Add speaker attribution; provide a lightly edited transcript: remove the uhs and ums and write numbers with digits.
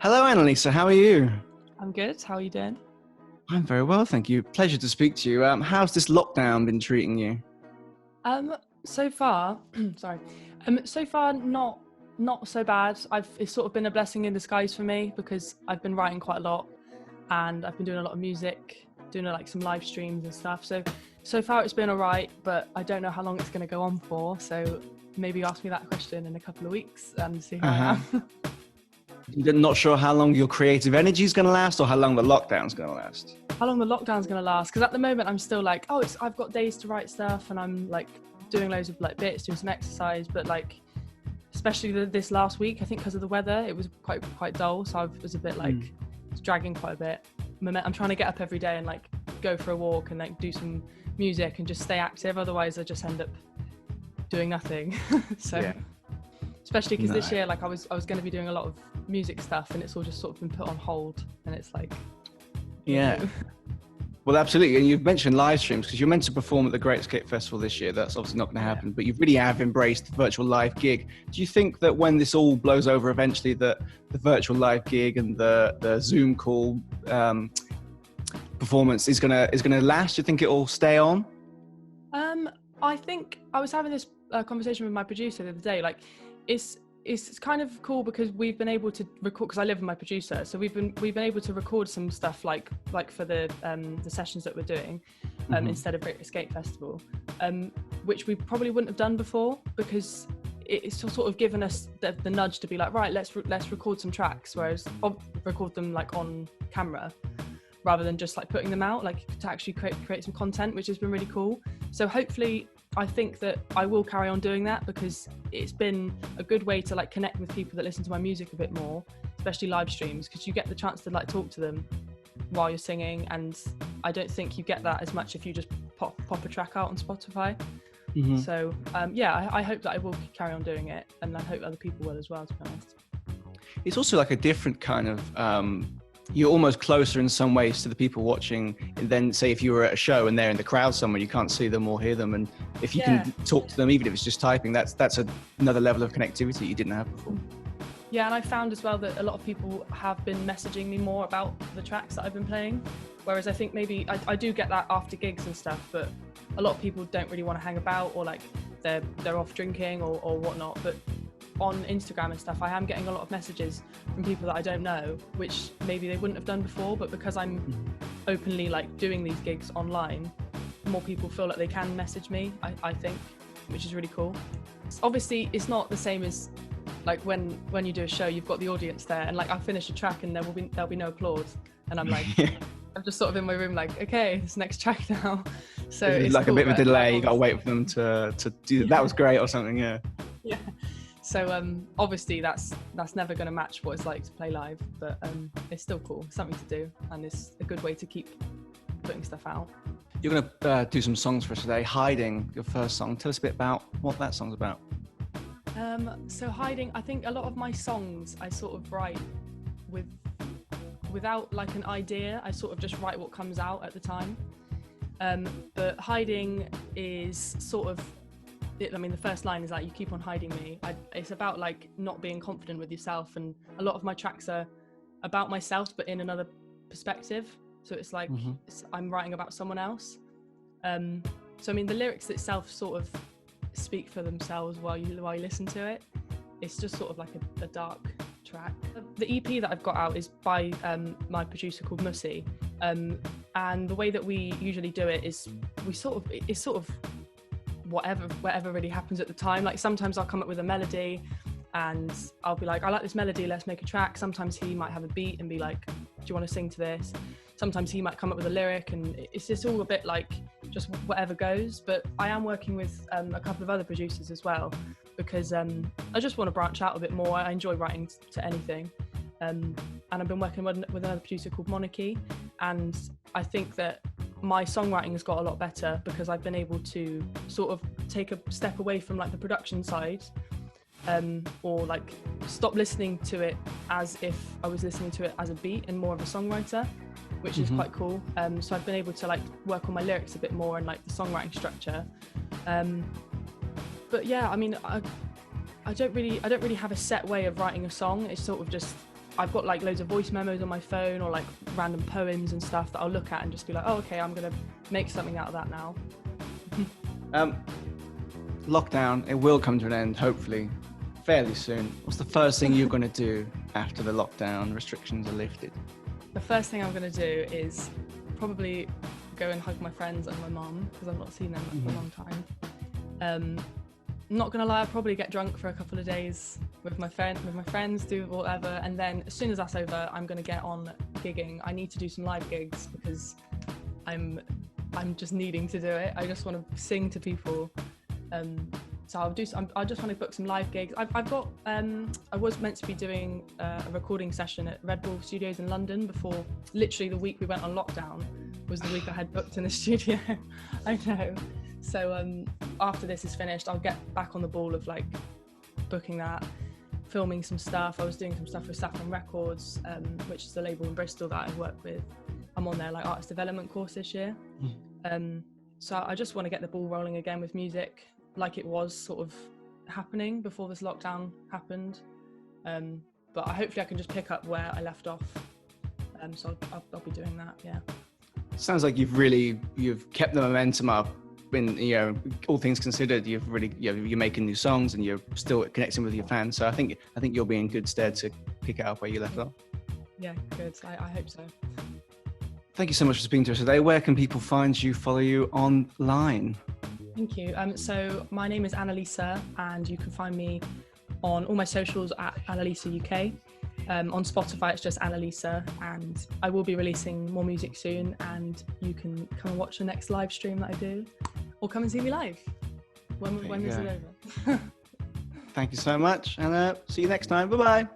Speaker 1: Hello, Annalisa. How are you?
Speaker 2: I'm good. How are you doing?
Speaker 1: I'm very well, thank you. Pleasure to speak to you. How's this lockdown been treating you?
Speaker 2: So far, sorry. So far not so bad. It's sort of been a blessing in disguise for me because I've been writing quite a lot and I've been doing a lot of music, doing like some live streams and stuff. So far it's been alright, but I don't know how long it's going to go on for. So maybe ask me that question in a couple of weeks and see how I am.
Speaker 1: You're not sure how long your creative energy is going to last or how long the lockdown's going to last?
Speaker 2: How long the lockdown's going to last? Because at the moment I'm still like, I've got days to write stuff and I'm like doing loads of like bits, doing some exercise, but like especially this last week, I think because of the weather, it was quite dull, so I was a bit like it's dragging quite a bit. I'm trying to get up every day and like go for a walk and like do some music and just stay active, otherwise I just end up doing nothing. So yeah. Especially because this year, like I was going to be doing a lot of music stuff and it's all just sort of been put on hold, and it's like
Speaker 1: Well, absolutely. And you've mentioned live streams because you're meant to perform at the Great Escape Festival this year. That's obviously not going to happen, but you really have embraced the virtual live gig. Do you think that when this all blows over eventually, that the virtual live gig and the Zoom call performance is going to last? Do you think it will stay on?
Speaker 2: I think I was having this conversation with my producer the other day. Like, it's kind of cool because we've been able to record, because I live with my producer, so we've been able to record some stuff like for the sessions that we're doing instead of Great Escape Festival, which we probably wouldn't have done before, because it's sort of given us the nudge to be like, right, let's record some tracks, whereas record them like on camera rather than just like putting them out, like to actually create some content, which has been really cool. So hopefully I think that I will carry on doing that, because it's been a good way to like connect with people that listen to my music a bit more, especially live streams, because you get the chance to like talk to them while you're singing, and I don't think you get that as much if you just pop a track out on Spotify. So I hope that I will carry on doing it, and I hope other people will as well, to be honest.
Speaker 1: It's also like a different kind of you're almost closer in some ways to the people watching than, say, if you were at a show and they're in the crowd somewhere, you can't see them or hear them, and if you can talk to them, even if it's just typing, that's another level of connectivity you didn't have before.
Speaker 2: Yeah, and I found as well that a lot of people have been messaging me more about the tracks that I've been playing, whereas I think maybe I do get that after gigs and stuff, but a lot of people don't really want to hang about, or like they're off drinking or whatnot. But on Instagram and stuff, I am getting a lot of messages from people that I don't know, which maybe they wouldn't have done before, but because I'm openly like doing these gigs online, more people feel like they can message me, I think, which is really cool. Obviously it's not the same as like when you do a show, you've got the audience there, and like I finish a track and there'll be no applause, and I'm like I'm just sort of in my room like, okay, it's next track now. So it's
Speaker 1: like
Speaker 2: cool,
Speaker 1: a bit of a delay, you gotta wait for them to do that was great or something. Yeah.
Speaker 2: So obviously that's never going to match what it's like to play live, but it's still cool, it's something to do, and it's a good way to keep putting stuff out.
Speaker 1: You're going to do some songs for us today. Hiding, your first song. Tell us a bit about what that song's about.
Speaker 2: So Hiding, I think a lot of my songs I sort of write without like an idea. I sort of just write what comes out at the time. But Hiding is sort of, I mean, the first line is like, you keep on hiding me. It's about like not being confident with yourself, and a lot of my tracks are about myself but in another perspective, so it's like I'm writing about someone else. So I mean, the lyrics itself sort of speak for themselves while you listen to it. It's just sort of like a dark track. The EP that I've got out is by my producer called Mussy, and the way that we usually do it is it's sort of whatever really happens at the time. Like sometimes I'll come up with a melody and I'll be like, I like this melody, let's make a track. Sometimes he might have a beat and be like, do you want to sing to this? Sometimes he might come up with a lyric, and it's just all a bit like just whatever goes. But I am working with a couple of other producers as well, because I just want to branch out a bit more. I enjoy writing to anything, and I've been working with another producer called Monarchy, and I think that my songwriting has got a lot better because I've been able to sort of take a step away from like the production side, or like stop listening to it as if I was listening to it as a beat and more of a songwriter, which is quite cool. So I've been able to like work on my lyrics a bit more and like the songwriting structure. But yeah, I mean, I don't really have a set way of writing a song. It's sort of just I've got like loads of voice memos on my phone, or like random poems and stuff that I'll look at and just be like, oh, okay, I'm gonna make something out of that now.
Speaker 1: Lockdown, it will come to an end, hopefully, fairly soon. What's the first thing you're going to do after the lockdown restrictions are lifted?
Speaker 2: The first thing I'm going to do is probably go and hug my friends and my mum, because I've not seen them for a long time. Not going to lie, I'll probably get drunk for a couple of days with my friends, do whatever, and then as soon as that's over, I'm going to get on gigging. I need to do some live gigs because I'm just needing to do it. I just want to sing to people. So I just want to book some live gigs. I've got, I was meant to be doing a recording session at Red Bull Studios in London before, literally the week we went on lockdown was the week I had booked in the studio. I know. So after this is finished, I'll get back on the ball of like booking that, filming some stuff. I was doing some stuff with Saffron Records, which is the label in Bristol that I work with. I'm on their like artist development course this year. So I just want to get the ball rolling again with music, like it was sort of happening before this lockdown happened. But hopefully I can just pick up where I left off. So I'll be doing that, yeah.
Speaker 1: Sounds like you've kept the momentum up. When, you know, all things considered, you're making new songs and you're still connecting with your fans. So I think you'll be in good stead to pick it up where you left off.
Speaker 2: Yeah, good. I hope so.
Speaker 1: Thank you so much for speaking to us today. Where can people find you, follow you online?
Speaker 2: Thank you. So my name is Annalisa, and you can find me on all my socials at Annalisa UK. On Spotify, it's just Annalisa, and I will be releasing more music soon, and you can come and watch the next live stream that I do, or come and see me live when this is over.
Speaker 1: Thank you so much, and see you next time. Bye-bye.